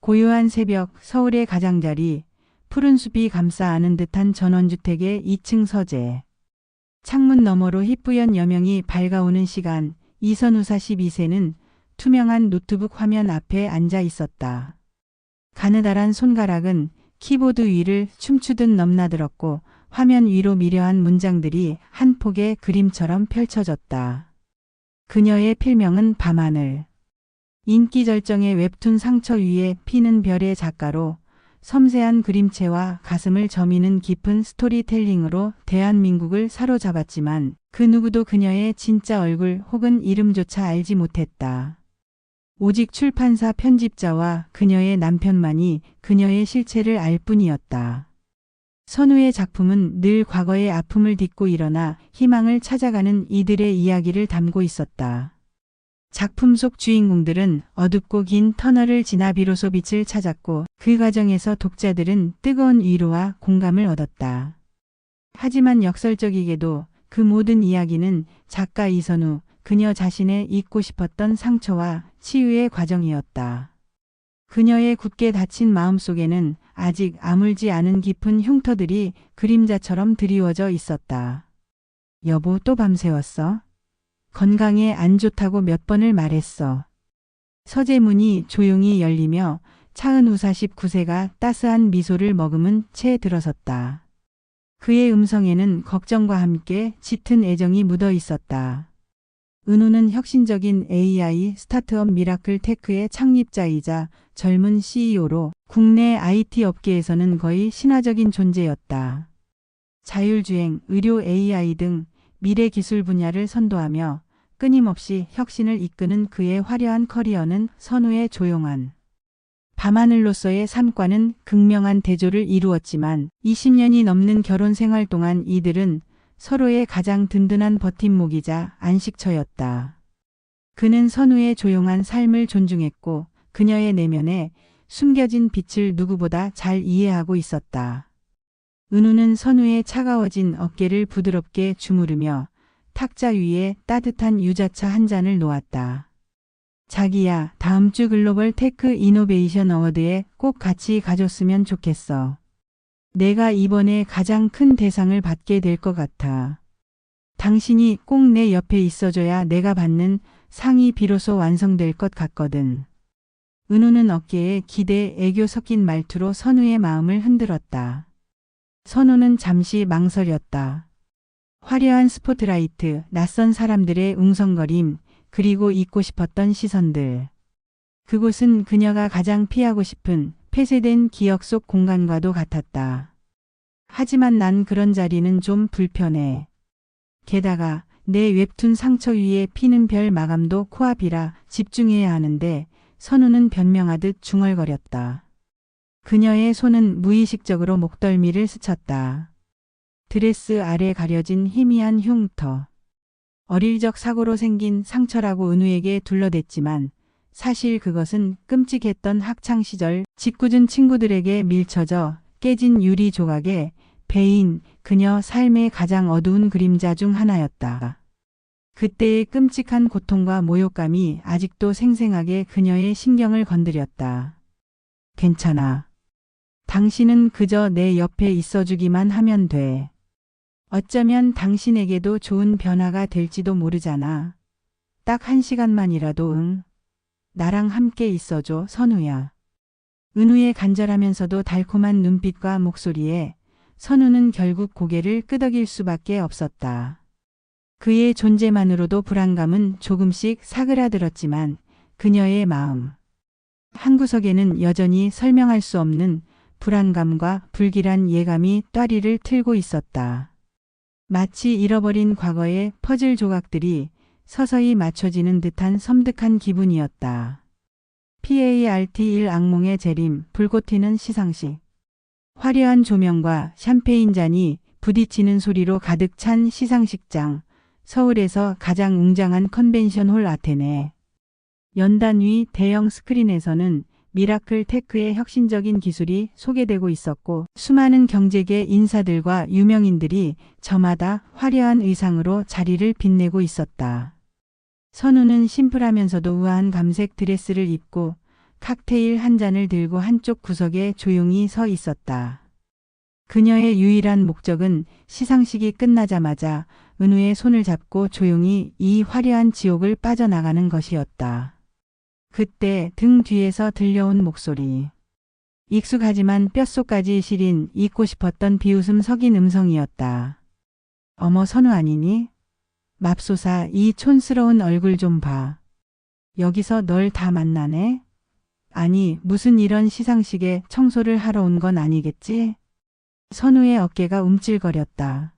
고요한 새벽 서울의 가장자리, 푸른 숲이 감싸 안은 듯한 전원주택의 2층 서재. 창문 너머로 희뿌연 여명이 밝아오는 시간, 이선우 42세는 투명한 노트북 화면 앞에 앉아 있었다. 가느다란 손가락은 키보드 위를 춤추듯 넘나들었고 화면 위로 미려한 문장들이 한 폭의 그림처럼 펼쳐졌다. 그녀의 필명은 밤하늘. 인기 절정의 웹툰 상처 위에 피는 별의 작가로 섬세한 그림체와 가슴을 저미는 깊은 스토리텔링으로 대한민국을 사로잡았지만 그 누구도 그녀의 진짜 얼굴 혹은 이름조차 알지 못했다. 오직 출판사 편집자와 그녀의 남편만이 그녀의 실체를 알 뿐이었다. 선우의 작품은 늘 과거의 아픔을 딛고 일어나 희망을 찾아가는 이들의 이야기를 담고 있었다. 작품 속 주인공들은 어둡고 긴 터널을 지나 비로소 빛을 찾았고 그 과정에서 독자들은 뜨거운 위로와 공감을 얻었다. 하지만 역설적이게도 그 모든 이야기는 작가 이선우, 그녀 자신의 잊고 싶었던 상처와 치유의 과정이었다. 그녀의 굳게 닫힌 마음속에는 아직 아물지 않은 깊은 흉터들이 그림자처럼 드리워져 있었다. 여보, 또 밤새웠어? 건강에 안 좋다고 몇 번을 말했어. 서재 문이 조용히 열리며 차은우 49세가 따스한 미소를 머금은 채 들어섰다. 그의 음성에는 걱정과 함께 짙은 애정이 묻어 있었다. 은우는 혁신적인 AI 스타트업 미라클 테크의 창립자이자 젊은 CEO로 국내 IT 업계에서는 거의 신화적인 존재였다. 자율주행, 의료 AI 등 미래 기술 분야를 선도하며 끊임없이 혁신을 이끄는 그의 화려한 커리어는 선우의 조용한 밤하늘로서의 삶과는 극명한 대조를 이루었지만 20년이 넘는 결혼 생활 동안 이들은 서로의 가장 든든한 버팀목이자 안식처였다. 그는 선우의 조용한 삶을 존중했고 그녀의 내면에 숨겨진 빛을 누구보다 잘 이해하고 있었다. 은우는 선우의 차가워진 어깨를 부드럽게 주무르며 탁자 위에 따뜻한 유자차 한 잔을 놓았다. 자기야, 다음 주 글로벌 테크 이노베이션 어워드에 꼭 같이 가줬으면 좋겠어. 내가 이번에 가장 큰 대상을 받게 될 것 같아. 당신이 꼭 내 옆에 있어줘야 내가 받는 상이 비로소 완성될 것 같거든. 은우는 어깨에 기대, 애교 섞인 말투로 선우의 마음을 흔들었다. 선우는 잠시 망설였다. 화려한 스포트라이트, 낯선 사람들의 웅성거림, 그리고 잊고 싶었던 시선들. 그곳은 그녀가 가장 피하고 싶은 폐쇄된 기억 속 공간과도 같았다. 하지만 난 그런 자리는 좀 불편해. 게다가 내 웹툰 상처 위에 피는 별 마감도 코앞이라 집중해야 하는데 선우는 변명하듯 중얼거렸다. 그녀의 손은 무의식적으로 목덜미를 스쳤다. 드레스 아래 가려진 희미한 흉터. 어릴 적 사고로 생긴 상처라고 은우에게 둘러댔지만 사실 그것은 끔찍했던 학창시절 짓궂은 친구들에게 밀쳐져 깨진 유리 조각에 베인 그녀 삶의 가장 어두운 그림자 중 하나였다. 그때의 끔찍한 고통과 모욕감이 아직도 생생하게 그녀의 신경을 건드렸다. 괜찮아. 당신은 그저 내 옆에 있어주기만 하면 돼. 어쩌면 당신에게도 좋은 변화가 될지도 모르잖아. 딱 1시간만이라도 응. 나랑 함께 있어줘, 선우야. 은우의 간절하면서도 달콤한 눈빛과 목소리에 선우는 결국 고개를 끄덕일 수밖에 없었다. 그의 존재만으로도 불안감은 조금씩 사그라들었지만 그녀의 마음 한구석에는 여전히 설명할 수 없는 불안감과 불길한 예감이 따리를 틀고 있었다. 마치 잃어버린 과거의 퍼즐 조각들이 서서히 맞춰지는 듯한 섬뜩한 기분이었다. PART1 악몽의 재림, 불꽃 튀는 시상식. 화려한 조명과 샴페인 잔이 부딪히는 소리로 가득 찬 시상식장, 서울에서 가장 웅장한 컨벤션홀 아테네. 연단 위 대형 스크린에서는 미라클 테크의 혁신적인 기술이 소개되고 있었고 수많은 경제계 인사들과 유명인들이 저마다 화려한 의상으로 자리를 빛내고 있었다. 선우는 심플하면서도 우아한 감색 드레스를 입고 칵테일 한 잔을 들고 한쪽 구석에 조용히 서 있었다. 그녀의 유일한 목적은 시상식이 끝나자마자 은우의 손을 잡고 조용히 이 화려한 지옥을 빠져나가는 것이었다. 그때 등 뒤에서 들려온 목소리. 익숙하지만 뼛속까지 시린 잊고 싶었던 비웃음 섞인 음성이었다. 어머 선우 아니니? 맙소사 이 촌스러운 얼굴 좀 봐. 여기서 널 다 만나네? 아니 무슨 이런 시상식에 청소를 하러 온 건 아니겠지? 선우의 어깨가 움찔거렸다.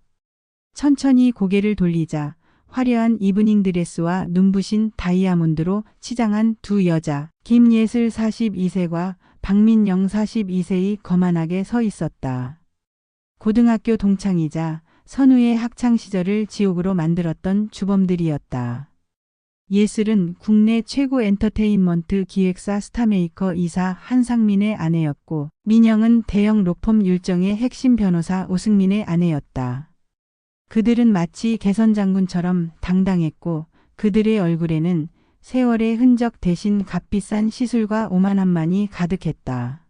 천천히 고개를 돌리자 화려한 이브닝 드레스와 눈부신 다이아몬드로 치장한 두 여자, 김예슬 42세와 박민영 42세이 거만하게 서 있었다. 고등학교 동창이자 선우의 학창 시절을 지옥으로 만들었던 주범들이었다. 예슬은 국내 최고 엔터테인먼트 기획사 스타메이커 이사 한상민의 아내였고 민영은 대형 로펌 율정의 핵심 변호사 오승민의 아내였다. 그들은 마치 개선장군처럼 당당했고 그들의 얼굴에는 세월의 흔적 대신 값비싼 시술과 오만함만이 가득했다.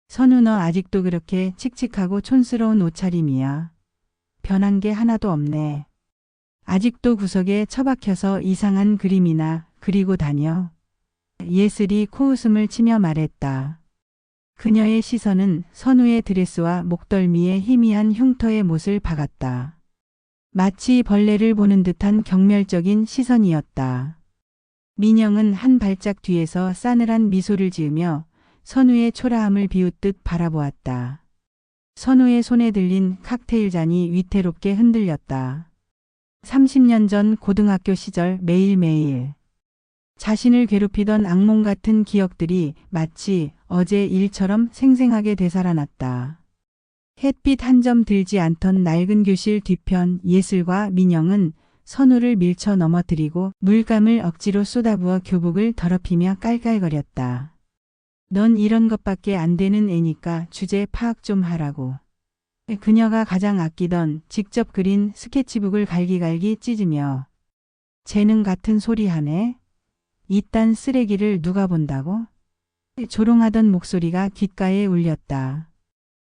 선우 너 아직도 그렇게 칙칙하고 촌스러운 옷차림이야. 변한 게 하나도 없네. 아직도 구석에 처박혀서 이상한 그림이나 그리고 다녀. 예슬이 코웃음을 치며 말했다. 그녀의 시선은 선우의 드레스와 목덜미에 희미한 흉터의 못을 박았다. 마치 벌레를 보는 듯한 경멸적인 시선이었다. 민영은 한 발짝 뒤에서 싸늘한 미소를 지으며 선우의 초라함을 비웃듯 바라보았다. 선우의 손에 들린 칵테일 잔이 위태롭게 흔들렸다. 30년 전 고등학교 시절 매일매일 자신을 괴롭히던 악몽 같은 기억들이 마치 어제 일처럼 생생하게 되살아났다. 햇빛 한 점 들지 않던 낡은 교실 뒤편 예슬과 민영은 선우를 밀쳐 넘어뜨리고 물감을 억지로 쏟아부어 교복을 더럽히며 깔깔거렸다. 넌 이런 것밖에 안 되는 애니까 주제 파악 좀 하라고. 그녀가 가장 아끼던 직접 그린 스케치북을 갈기갈기 찢으며 재능 같은 소리 하네. 이딴 쓰레기를 누가 본다고? 조롱하던 목소리가 귓가에 울렸다.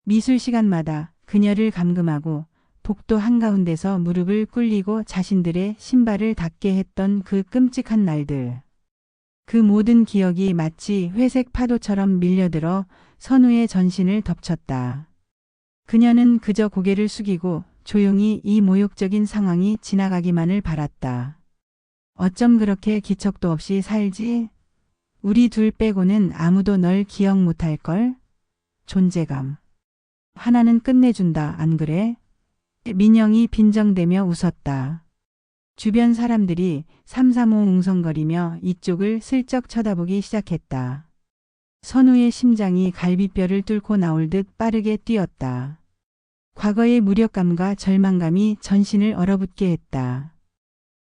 미술 시간마다 그녀를 감금하고 복도 한가운데서 무릎을 꿇리고 자신들의 신발을 닦게 했던 그 끔찍한 날들. 그 모든 기억이 마치 회색 파도처럼 밀려들어 선우의 전신을 덮쳤다. 그녀는 그저 고개를 숙이고 조용히 이 모욕적인 상황이 지나가기만을 바랐다. 어쩜 그렇게 기척도 없이 살지? 우리 둘 빼고는 아무도 널 기억 못할걸? 존재감. 하나는 끝내준다, 안 그래? 민영이 빈정대며 웃었다. 주변 사람들이 삼삼오 웅성거리며 이쪽을 슬쩍 쳐다보기 시작했다. 선우의 심장이 갈비뼈를 뚫고 나올 듯 빠르게 뛰었다. 과거의 무력감과 절망감이 전신을 얼어붙게 했다.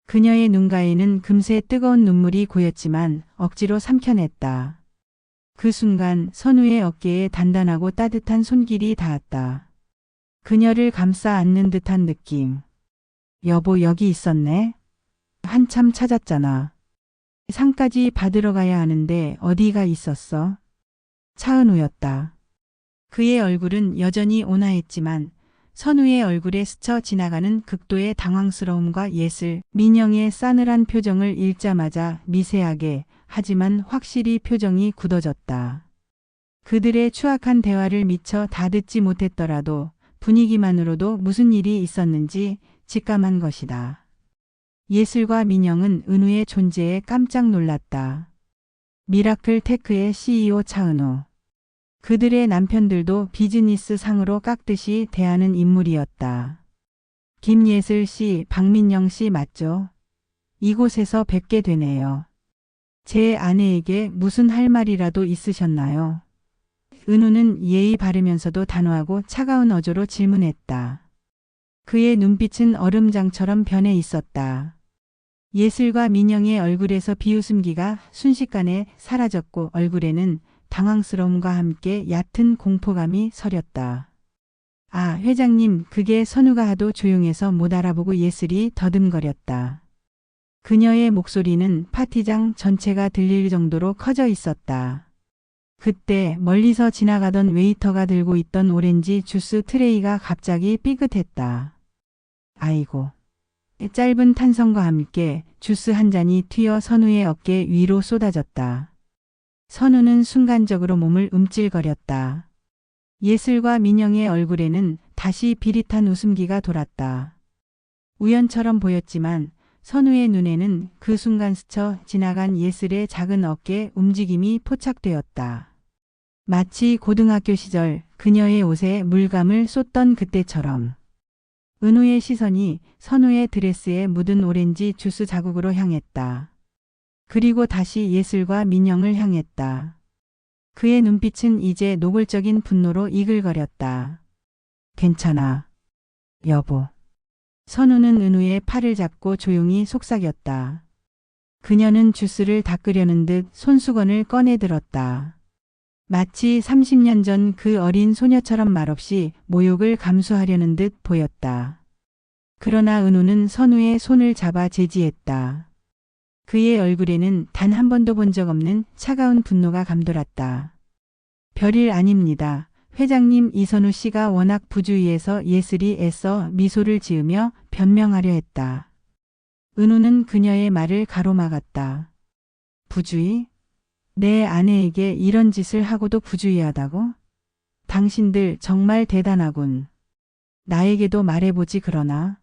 그녀의 눈가에는 금세 뜨거운 눈물이 고였지만 억지로 삼켜냈다. 그 순간 선우의 어깨에 단단하고 따뜻한 손길이 닿았다. 그녀를 감싸 안는 듯한 느낌. 여보 여기 있었네. 한참 찾았잖아. 상까지 받으러 가야 하는데 어디가 있었어? 차은우였다. 그의 얼굴은 여전히 온화했지만 선우의 얼굴에 스쳐 지나가는 극도의 당황스러움과 예슬, 민영의 싸늘한 표정을 읽자마자 미세하게 하지만 확실히 표정이 굳어졌다. 그들의 추악한 대화를 미처 다 듣지 못했더라도 분위기만으로도 무슨 일이 있었는지 직감한 것이다. 예슬과 민영은 은우의 존재에 깜짝 놀랐다. 미라클 테크의 CEO 차은우. 그들의 남편들도 비즈니스 상으로 깎듯이 대하는 인물이었다. 김예슬 씨, 박민영 씨 맞죠? 이곳에서 뵙게 되네요. 제 아내에게 무슨 할 말이라도 있으셨나요? 은우는 예의 바르면서도 단호하고 차가운 어조로 질문했다. 그의 눈빛은 얼음장처럼 변해 있었다. 예슬과 민영의 얼굴에서 비웃음기가 순식간에 사라졌고 얼굴에는 당황스러움과 함께 얕은 공포감이 서렸다. 아, 회장님, 그게 선우가 하도 조용해서 못 알아보고 예슬이 더듬거렸다. 그녀의 목소리는 파티장 전체가 들릴 정도로 커져 있었다. 그때 멀리서 지나가던 웨이터가 들고 있던 오렌지 주스 트레이가 갑자기 삐끗했다. 아이고. 짧은 탄성과 함께 주스 한 잔이 튀어 선우의 어깨 위로 쏟아졌다. 선우는 순간적으로 몸을 움찔거렸다. 예슬과 민영의 얼굴에는 다시 비릿한 웃음기가 돌았다. 우연처럼 보였지만 선우의 눈에는 그 순간 스쳐 지나간 예슬의 작은 어깨 움직임이 포착되었다. 마치 고등학교 시절 그녀의 옷에 물감을 쏟던 그때처럼. 은우의 시선이 선우의 드레스에 묻은 오렌지 주스 자국으로 향했다. 그리고 다시 예슬과 민영을 향했다. 그의 눈빛은 이제 노골적인 분노로 이글거렸다. 괜찮아, 여보. 선우는 은우의 팔을 잡고 조용히 속삭였다. 그녀는 주스를 닦으려는 듯 손수건을 꺼내 들었다. 마치 30년 전 그 어린 소녀처럼 말없이 모욕을 감수하려는 듯 보였다. 그러나 은우는 선우의 손을 잡아 제지했다. 그의 얼굴에는 단 한 번도 본 적 없는 차가운 분노가 감돌았다. 별일 아닙니다. 회장님, 이선우 씨가 워낙 부주의해서 예슬이 애써 미소를 지으며 변명하려 했다. 은우는 그녀의 말을 가로막았다. 부주의? 내 아내에게 이런 짓을 하고도 부주의하다고? 당신들 정말 대단하군. 나에게도 말해보지 그러나.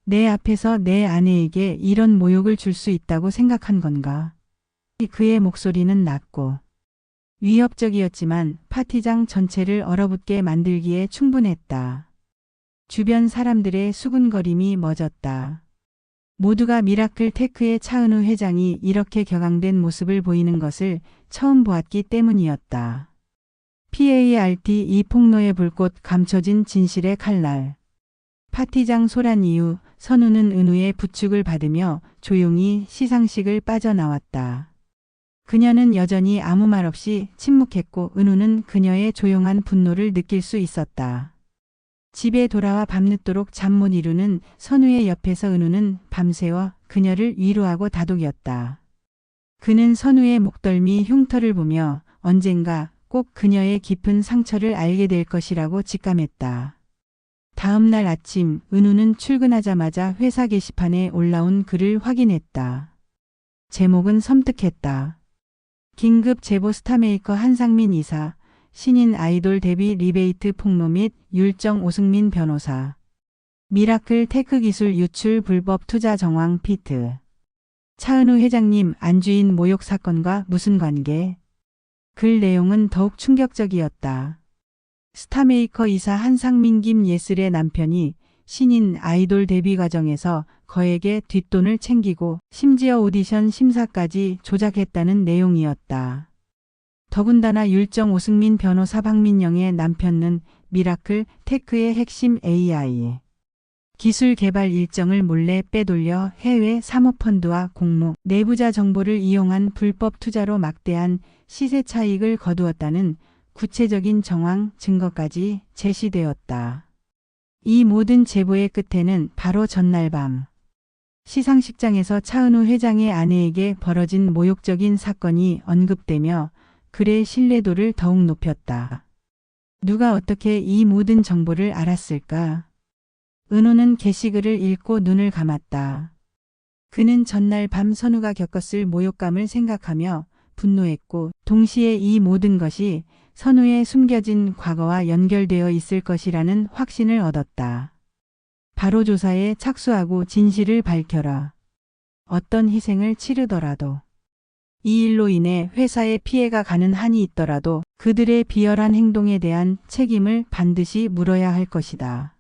내 앞에서 내 아내에게 이런 모욕을 줄 수 있다고 생각한 건가? 그의 목소리는 낮고 위협적이었지만 파티장 전체를 얼어붙게 만들기에 충분했다. 주변 사람들의 수군거림이 멎었다. 모두가 미라클 테크의 차은우 회장이 이렇게 격앙된 모습을 보이는 것을 처음 보았기 때문이었다. PART 이 폭로의 불꽃 감춰진 진실의 칼날. 파티장 소란 이후 선우는 은우의 부축을 받으며 조용히 시상식을 빠져나왔다. 그녀는 여전히 아무 말 없이 침묵했고 은우는 그녀의 조용한 분노를 느낄 수 있었다. 집에 돌아와 밤늦도록 잠 못 이루는 선우의 옆에서 은우는 밤새워 그녀를 위로하고 다독였다. 그는 선우의 목덜미 흉터를 보며 언젠가 꼭 그녀의 깊은 상처를 알게 될 것이라고 직감했다. 다음 날 아침 은우는 출근하자마자 회사 게시판에 올라온 글을 확인했다. 제목은 섬뜩했다. 긴급 제보 스타메이커 한상민 이사, 신인 아이돌 데뷔 리베이트 폭로 및 율정 오승민 변호사. 미라클 테크 기술 유출 불법 투자 정황 피트. 차은우 회장님 안주인 모욕 사건과 무슨 관계? 글 내용은 더욱 충격적이었다. 스타메이커 이사 한상민 김예슬의 남편이 신인 아이돌 데뷔 과정에서 거액의 뒷돈을 챙기고 심지어 오디션 심사까지 조작했다는 내용이었다. 더군다나 율정 오승민 변호사 박민영의 남편은 미라클 테크의 핵심 AI 기술 개발 일정을 몰래 빼돌려 해외 사모펀드와 공모, 내부자 정보를 이용한 불법 투자로 막대한 시세 차익을 거두었다는 구체적인 정황 증거까지 제시되었다. 이 모든 제보의 끝에는 바로 전날 밤 시상식장에서 차은우 회장의 아내에게 벌어진 모욕적인 사건이 언급되며 글의 신뢰도를 더욱 높였다. 누가 어떻게 이 모든 정보를 알았을까? 은우는 게시글을 읽고 눈을 감았다. 그는 전날 밤 선우가 겪었을 모욕감을 생각하며 분노했고 동시에 이 모든 것이 선우의 숨겨진 과거와 연결되어 있을 것이라는 확신을 얻었다. 바로 조사에 착수하고 진실을 밝혀라. 어떤 희생을 치르더라도 이 일로 인해 회사에 피해가 가는 한이 있더라도 그들의 비열한 행동에 대한 책임을 반드시 물어야 할 것이다.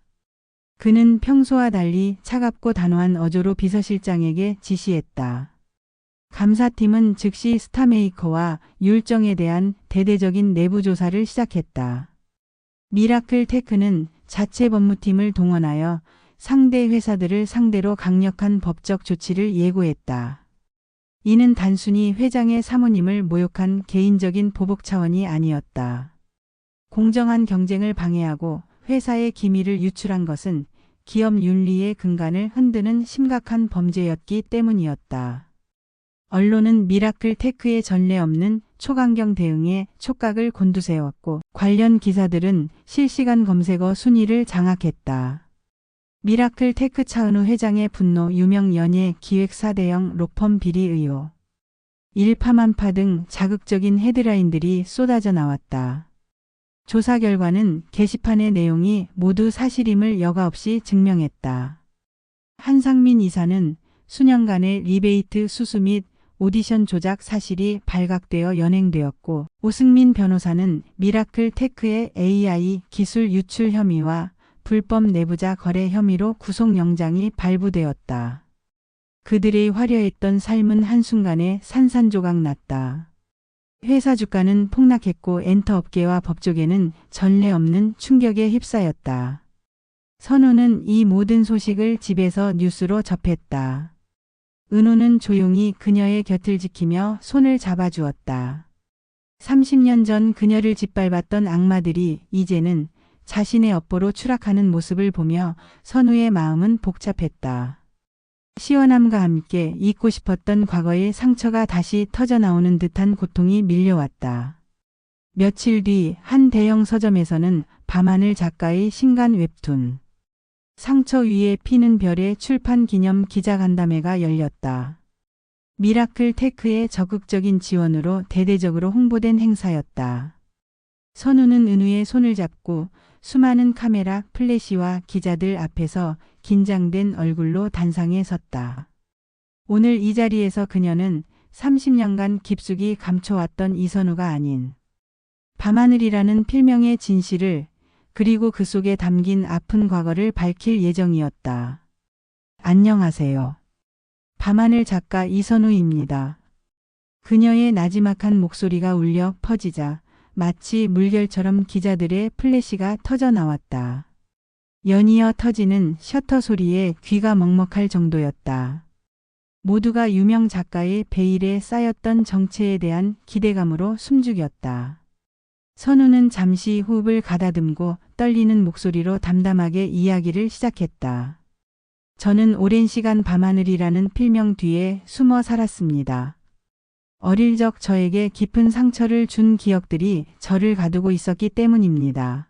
그는 평소와 달리 차갑고 단호한 어조로 비서실장에게 지시했다. 감사팀은 즉시 스타메이커와 율정에 대한 대대적인 내부 조사를 시작했다. 미라클 테크는 자체 법무팀을 동원하여 상대 회사들을 상대로 강력한 법적 조치를 예고했다. 이는 단순히 회장의 사모님을 모욕한 개인적인 보복 차원이 아니었다. 공정한 경쟁을 방해하고 회사의 기밀을 유출한 것은 기업 윤리의 근간을 흔드는 심각한 범죄였기 때문이었다. 언론은 미라클 테크의 전례 없는 초강경 대응에 촉각을 곤두세웠고 관련 기사들은 실시간 검색어 순위를 장악했다. 미라클 테크 차은우 회장의 분노, 유명 연예 기획사 대형 로펌 비리 의혹, 일파만파 등 자극적인 헤드라인들이 쏟아져 나왔다. 조사 결과는 게시판의 내용이 모두 사실임을 여과없이 증명했다. 한상민 이사는 수년간의 리베이트 수수 및 오디션 조작 사실이 발각되어 연행되었고, 오승민 변호사는 미라클 테크의 AI 기술 유출 혐의와 불법 내부자 거래 혐의로 구속영장이 발부되었다. 그들의 화려했던 삶은 한순간에 산산조각 났다. 회사 주가는 폭락했고 엔터업계와 법조계는 전례 없는 충격에 휩싸였다. 선우는 이 모든 소식을 집에서 뉴스로 접했다. 은우는 조용히 그녀의 곁을 지키며 손을 잡아주었다. 30년 전 그녀를 짓밟았던 악마들이 이제는 자신의 업보로 추락하는 모습을 보며 선우의 마음은 복잡했다. 시원함과 함께 잊고 싶었던 과거의 상처가 다시 터져나오는 듯한 고통이 밀려왔다. 며칠 뒤 한 대형 서점에서는 밤하늘 작가의 신간 웹툰 상처 위에 피는 별의 출판 기념 기자간담회가 열렸다. 미라클 테크의 적극적인 지원으로 대대적으로 홍보된 행사였다. 선우는 은우의 손을 잡고 수많은 카메라, 플래시와 기자들 앞에서 긴장된 얼굴로 단상에 섰다. 오늘 이 자리에서 그녀는 30년간 깊숙이 감춰왔던 이선우가 아닌 밤하늘이라는 필명의 진실을, 그리고 그 속에 담긴 아픈 과거를 밝힐 예정이었다. 안녕하세요. 밤하늘 작가 이선우입니다. 그녀의 나지막한 목소리가 울려 퍼지자 마치 물결처럼 기자들의 플래시가 터져 나왔다. 연이어 터지는 셔터 소리에 귀가 먹먹할 정도였다. 모두가 유명 작가의 베일에 쌓였던 정체에 대한 기대감으로 숨죽였다. 선우는 잠시 호흡을 가다듬고 떨리는 목소리로 담담하게 이야기를 시작했다. 저는 오랜 시간 밤하늘이라는 필명 뒤에 숨어 살았습니다. 어릴 적 저에게 깊은 상처를 준 기억들이 저를 가두고 있었기 때문입니다.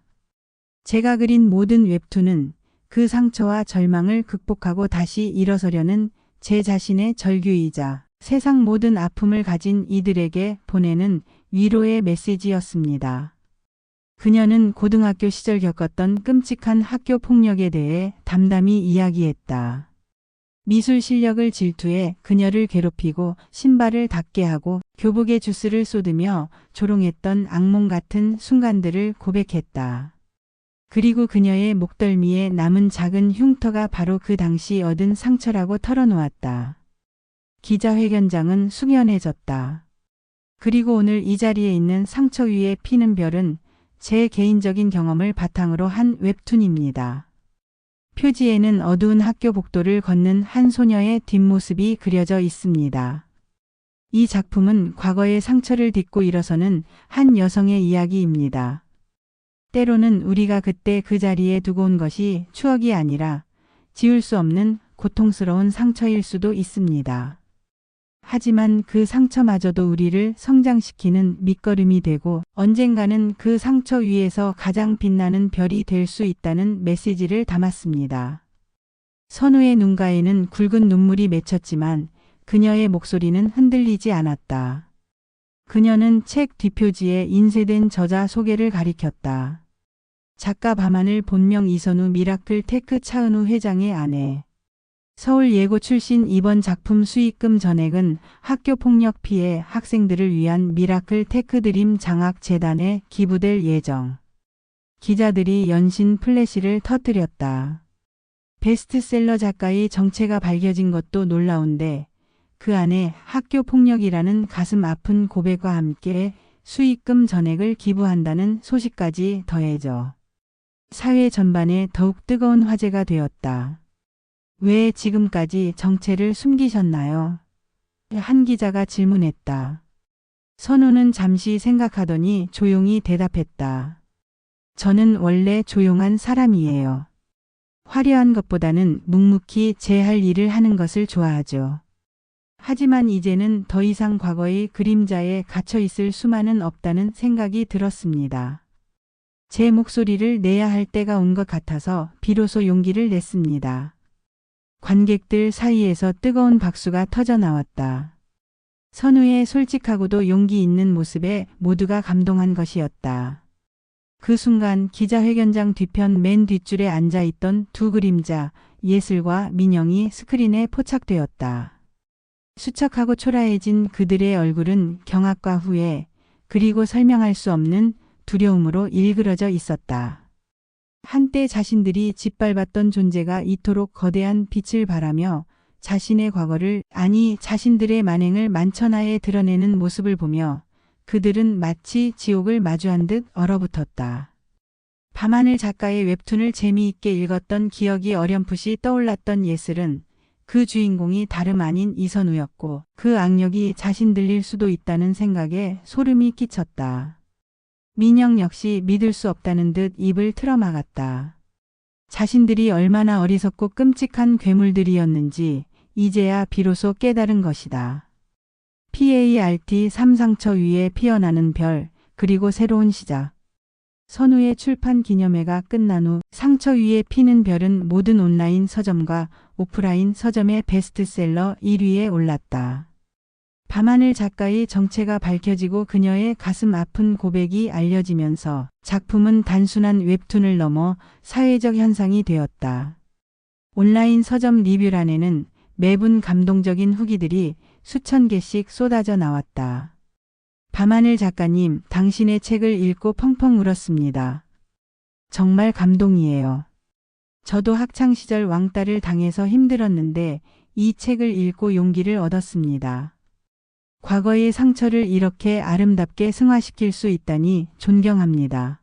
제가 그린 모든 웹툰은 그 상처와 절망을 극복하고 다시 일어서려는 제 자신의 절규이자 세상 모든 아픔을 가진 이들에게 보내는 위로의 메시지였습니다. 그녀는 고등학교 시절 겪었던 끔찍한 학교 폭력에 대해 담담히 이야기했다. 미술 실력을 질투해 그녀를 괴롭히고 신발을 닦게 하고 교복에 주스를 쏟으며 조롱했던 악몽 같은 순간들을 고백했다. 그리고 그녀의 목덜미에 남은 작은 흉터가 바로 그 당시 얻은 상처라고 털어놓았다. 기자회견장은 숙연해졌다. 그리고 오늘 이 자리에 있는 상처 위에 피는 별은 제 개인적인 경험을 바탕으로 한 웹툰입니다. 표지에는 어두운 학교 복도를 걷는 한 소녀의 뒷모습이 그려져 있습니다. 이 작품은 과거의 상처를 딛고 일어서는 한 여성의 이야기입니다. 때로는 우리가 그때 그 자리에 두고 온 것이 추억이 아니라 지울 수 없는 고통스러운 상처일 수도 있습니다. 하지만 그 상처마저도 우리를 성장시키는 밑거름이 되고 언젠가는 그 상처 위에서 가장 빛나는 별이 될 수 있다는 메시지를 담았습니다. 선우의 눈가에는 굵은 눈물이 맺혔지만 그녀의 목소리는 흔들리지 않았다. 그녀는 책 뒷표지에 인쇄된 저자 소개를 가리켰다. 작가 밤하늘, 본명 이선우, 미라클 테크 차은우 회장의 아내. 서울예고 출신. 이번 작품 수익금 전액은 학교폭력 피해 학생들을 위한 미라클 테크 드림 장학 재단에 기부될 예정. 기자들이 연신 플래시를 터뜨렸다. 베스트셀러 작가의 정체가 밝혀진 것도 놀라운데 그 안에 학교폭력이라는 가슴 아픈 고백과 함께 수익금 전액을 기부한다는 소식까지 더해져 사회 전반에 더욱 뜨거운 화제가 되었다. 왜 지금까지 정체를 숨기셨나요? 한 기자가 질문했다. 선우는 잠시 생각하더니 조용히 대답했다. 저는 원래 조용한 사람이에요. 화려한 것보다는 묵묵히 제 할 일을 하는 것을 좋아하죠. 하지만 이제는 더 이상 과거의 그림자에 갇혀 있을 수만은 없다는 생각이 들었습니다. 제 목소리를 내야 할 때가 온 것 같아서 비로소 용기를 냈습니다. 관객들 사이에서 뜨거운 박수가 터져 나왔다. 선우의 솔직하고도 용기 있는 모습에 모두가 감동한 것이었다. 그 순간 기자회견장 뒤편 맨 뒷줄에 앉아있던 두 그림자, 예슬과 민영이 스크린에 포착되었다. 수척하고 초라해진 그들의 얼굴은 경악과 후회, 그리고 설명할 수 없는 두려움으로 일그러져 있었다. 한때 자신들이 짓밟았던 존재가 이토록 거대한 빛을 발하며 자신의 과거를, 아니 자신들의 만행을 만천하에 드러내는 모습을 보며 그들은 마치 지옥을 마주한 듯 얼어붙었다. 밤하늘 작가의 웹툰을 재미있게 읽었던 기억이 어렴풋이 떠올랐던 예슬은 그 주인공이 다름 아닌 이선우였고 그 악력이 자신들일 수도 있다는 생각에 소름이 끼쳤다. 민영 역시 믿을 수 없다는 듯 입을 틀어막았다. 자신들이 얼마나 어리석고 끔찍한 괴물들이었는지 이제야 비로소 깨달은 것이다. PART 3상처 위에 피어나는 별, 그리고 새로운 시작. 선우의 출판 기념회가 끝난 후 상처 위에 피는 별은 모든 온라인 서점과 오프라인 서점의 베스트셀러 1위에 올랐다. 밤하늘 작가의 정체가 밝혀지고 그녀의 가슴 아픈 고백이 알려지면서 작품은 단순한 웹툰을 넘어 사회적 현상이 되었다. 온라인 서점 리뷰란에는 매분 감동적인 후기들이 수천 개씩 쏟아져 나왔다. 밤하늘 작가님, 당신의 책을 읽고 펑펑 울었습니다. 정말 감동이에요. 저도 학창시절 왕따를 당해서 힘들었는데 이 책을 읽고 용기를 얻었습니다. 과거의 상처를 이렇게 아름답게 승화시킬 수 있다니 존경합니다.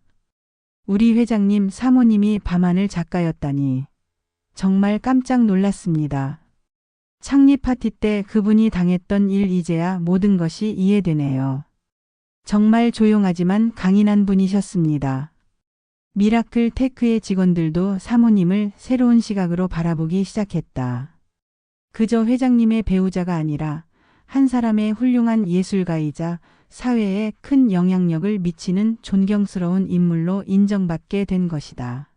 우리 회장님 사모님이 밤하늘 작가였다니 정말 깜짝 놀랐습니다. 창립 파티 때 그분이 당했던 일 이제야 모든 것이 이해되네요. 정말 조용하지만 강인한 분이셨습니다. 미라클 테크의 직원들도 사모님을 새로운 시각으로 바라보기 시작했다. 그저 회장님의 배우자가 아니라 한 사람의 훌륭한 예술가이자 사회에 큰 영향력을 미치는 존경스러운 인물로 인정받게 된 것이다.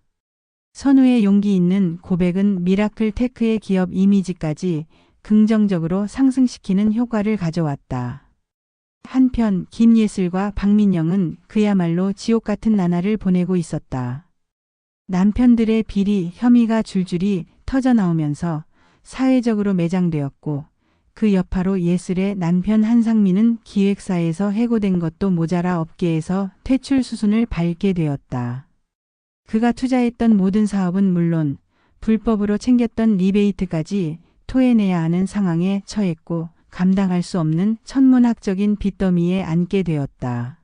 선우의 용기 있는 고백은 미라클 테크의 기업 이미지까지 긍정적으로 상승시키는 효과를 가져왔다. 한편 김예슬과 박민영은 그야말로 지옥 같은 나날을 보내고 있었다. 남편들의 비리, 혐의가 줄줄이 터져나오면서 사회적으로 매장되었고 그 여파로 예슬의 남편 한상민은 기획사에서 해고된 것도 모자라 업계에서 퇴출 수순을 밟게 되었다. 그가 투자했던 모든 사업은 물론 불법으로 챙겼던 리베이트까지 토해내야 하는 상황에 처했고 감당할 수 없는 천문학적인 빚더미에 앉게 되었다.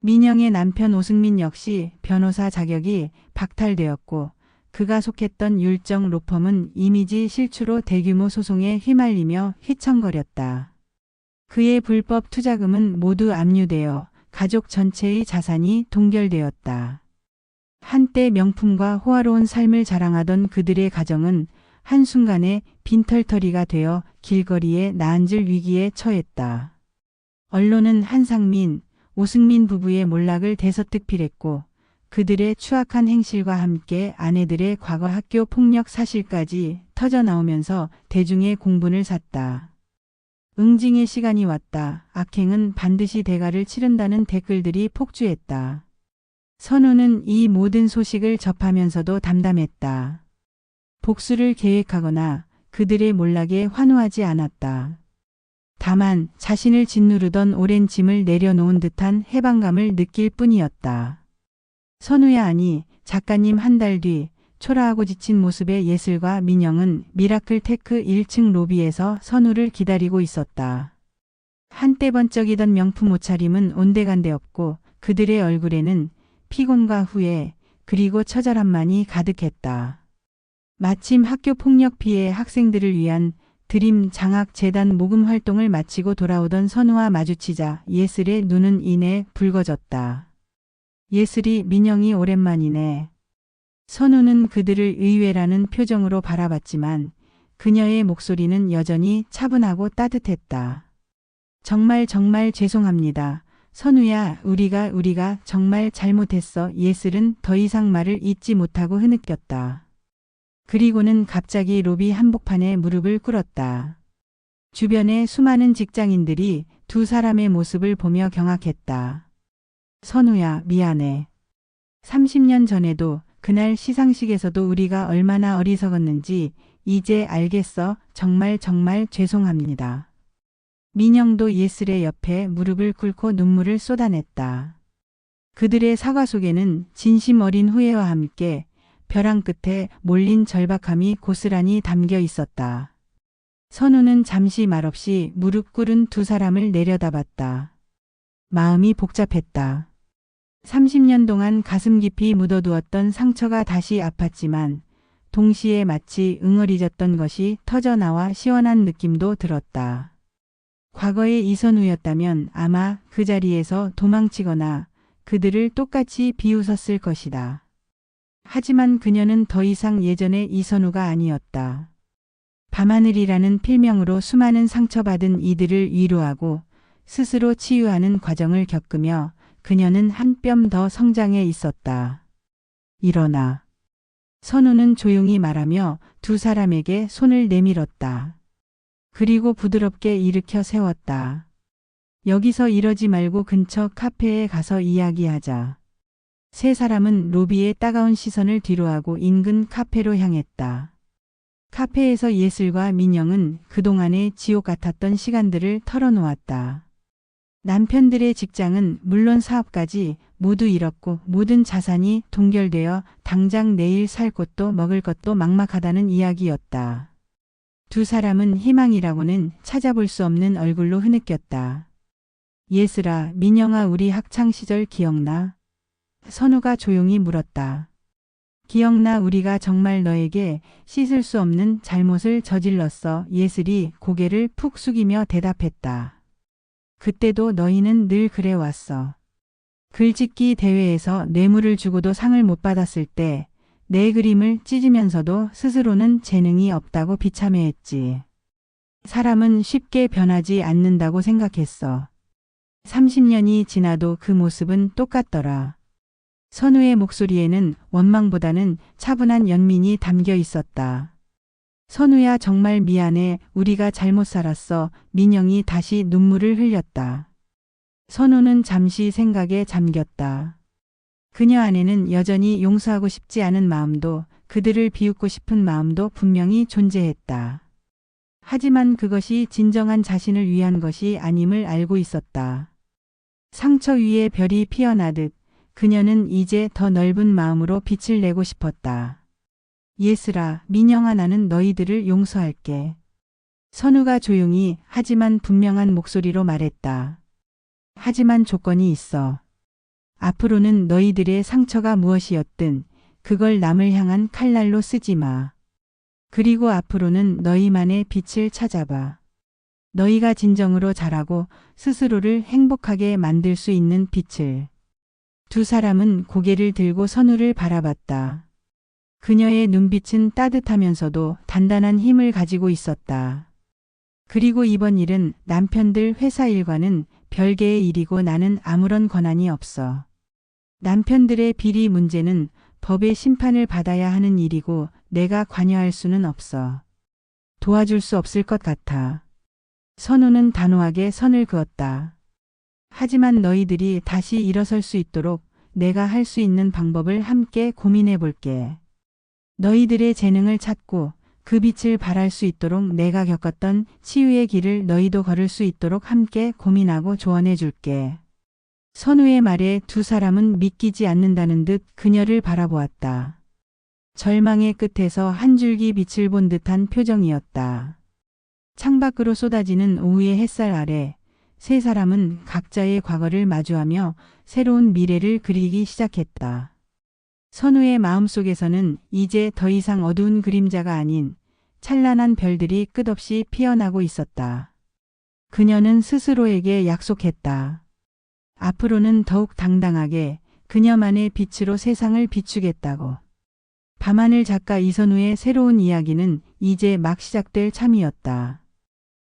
민영의 남편 오승민 역시 변호사 자격이 박탈되었고 그가 속했던 율정 로펌은 이미지 실추로 대규모 소송에 휘말리며 휘청거렸다. 그의 불법 투자금은 모두 압류되어 가족 전체의 자산이 동결되었다. 한때 명품과 호화로운 삶을 자랑하던 그들의 가정은 한순간에 빈털터리가 되어 길거리에 나앉을 위기에 처했다. 언론은 한상민, 오승민 부부의 몰락을 대서특필했고 그들의 추악한 행실과 함께 아내들의 과거 학교 폭력 사실까지 터져나오면서 대중의 공분을 샀다. 응징의 시간이 왔다. 악행은 반드시 대가를 치른다는 댓글들이 폭주했다. 선우는 이 모든 소식을 접하면서도 담담했다. 복수를 계획하거나 그들의 몰락에 환호하지 않았다. 다만 자신을 짓누르던 오랜 짐을 내려놓은 듯한 해방감을 느낄 뿐이었다. 선우야, 아니 작가님. 한 달 뒤 초라하고 지친 모습의 예슬과 민영은 미라클 테크 1층 로비에서 선우를 기다리고 있었다. 한때 번쩍이던 명품 옷차림은 온데간데 없고 그들의 얼굴에는 피곤과 후회 그리고 처절함만이 가득했다. 마침 학교 폭력 피해 학생들을 위한 드림 장학 재단 모금 활동을 마치고 돌아오던 선우와 마주치자 예슬의 눈은 이내 붉어졌다. 예슬이 민영이 오랜만이네. 선우는 그들을 의외라는 표정으로 바라봤지만 그녀의 목소리는 여전히 차분하고 따뜻했다. 정말 정말 죄송합니다. 선우야, 우리가 정말 잘못했어. 예슬은 더 이상 말을 잇지 못하고 흐느꼈다. 그리고는 갑자기 로비 한복판에 무릎을 꿇었다. 주변의 수많은 직장인들이 두 사람의 모습을 보며 경악했다. 선우야, 미안해. 30년 전에도 그날 시상식에서도 우리가 얼마나 어리석었는지 이제 알겠어. 정말 정말 죄송합니다. 민영도 예슬의 옆에 무릎을 꿇고 눈물을 쏟아냈다. 그들의 사과 속에는 진심 어린 후회와 함께 벼랑 끝에 몰린 절박함이 고스란히 담겨 있었다. 선우는 잠시 말없이 무릎 꿇은 두 사람을 내려다봤다. 마음이 복잡했다. 30년 동안 가슴 깊이 묻어두었던 상처가 다시 아팠지만 동시에 마치 응어리졌던 것이 터져나와 시원한 느낌도 들었다. 과거의 이선우였다면 아마 그 자리에서 도망치거나 그들을 똑같이 비웃었을 것이다. 하지만 그녀는 더 이상 예전의 이선우가 아니었다. 밤하늘이라는 필명으로 수많은 상처받은 이들을 위로하고 스스로 치유하는 과정을 겪으며 그녀는 한 뼘 더 성장해 있었다. 일어나. 선우는 조용히 말하며 두 사람에게 손을 내밀었다. 그리고 부드럽게 일으켜 세웠다. 여기서 이러지 말고 근처 카페에 가서 이야기하자. 세 사람은 로비의 따가운 시선을 뒤로하고 인근 카페로 향했다. 카페에서 예슬과 민영은 그동안의 지옥 같았던 시간들을 털어놓았다. 남편들의 직장은 물론 사업까지 모두 잃었고 모든 자산이 동결되어 당장 내일 살 곳도 먹을 것도 막막하다는 이야기였다. 두 사람은 희망이라고는 찾아볼 수 없는 얼굴로 흐느꼈다. 예슬아, 민영아, 우리 학창시절 기억나? 선우가 조용히 물었다. 기억나. 우리가 정말 너에게 씻을 수 없는 잘못을 저질렀어. 예슬이 고개를 푹 숙이며 대답했다. 그때도 너희는 늘 그래왔어. 글짓기 대회에서 뇌물을 주고도 상을 못 받았을 때 내 그림을 찢으면서도 스스로는 재능이 없다고 비참해했지. 사람은 쉽게 변하지 않는다고 생각했어. 30년이 지나도 그 모습은 똑같더라. 선우의 목소리에는 원망보다는 차분한 연민이 담겨 있었다. 선우야, 정말 미안해. 우리가 잘못 살았어. 민영이 다시 눈물을 흘렸다. 선우는 잠시 생각에 잠겼다. 그녀 안에는 여전히 용서하고 싶지 않은 마음도 그들을 비웃고 싶은 마음도 분명히 존재했다. 하지만 그것이 진정한 자신을 위한 것이 아님을 알고 있었다. 상처 위에 별이 피어나듯 그녀는 이제 더 넓은 마음으로 빛을 내고 싶었다. 예슬아, 민영아, 나는 너희들을 용서할게. 선우가 조용히 하지만 분명한 목소리로 말했다. 하지만 조건이 있어. 앞으로는 너희들의 상처가 무엇이었든 그걸 남을 향한 칼날로 쓰지 마. 그리고 앞으로는 너희만의 빛을 찾아봐. 너희가 진정으로 자라고 스스로를 행복하게 만들 수 있는 빛을. 두 사람은 고개를 들고 선우를 바라봤다. 그녀의 눈빛은 따뜻하면서도 단단한 힘을 가지고 있었다. 그리고 이번 일은 남편들 회사 일과는 별개의 일이고 나는 아무런 권한이 없어. 남편들의 비리 문제는 법의 심판을 받아야 하는 일이고 내가 관여할 수는 없어. 도와줄 수 없을 것 같아. 선우는 단호하게 선을 그었다. 하지만 너희들이 다시 일어설 수 있도록 내가 할 수 있는 방법을 함께 고민해 볼게. 너희들의 재능을 찾고 그 빛을 발할 수 있도록 내가 겪었던 치유의 길을 너희도 걸을 수 있도록 함께 고민하고 조언해 줄게. 선우의 말에 두 사람은 믿기지 않는다는 듯 그녀를 바라보았다. 절망의 끝에서 한 줄기 빛을 본 듯한 표정이었다. 창밖으로 쏟아지는 오후의 햇살 아래 세 사람은 각자의 과거를 마주하며 새로운 미래를 그리기 시작했다. 선우의 마음속에서는 이제 더 이상 어두운 그림자가 아닌 찬란한 별들이 끝없이 피어나고 있었다. 그녀는 스스로에게 약속했다. 앞으로는 더욱 당당하게 그녀만의 빛으로 세상을 비추겠다고. 밤하늘 작가 이선우의 새로운 이야기는 이제 막 시작될 참이었다.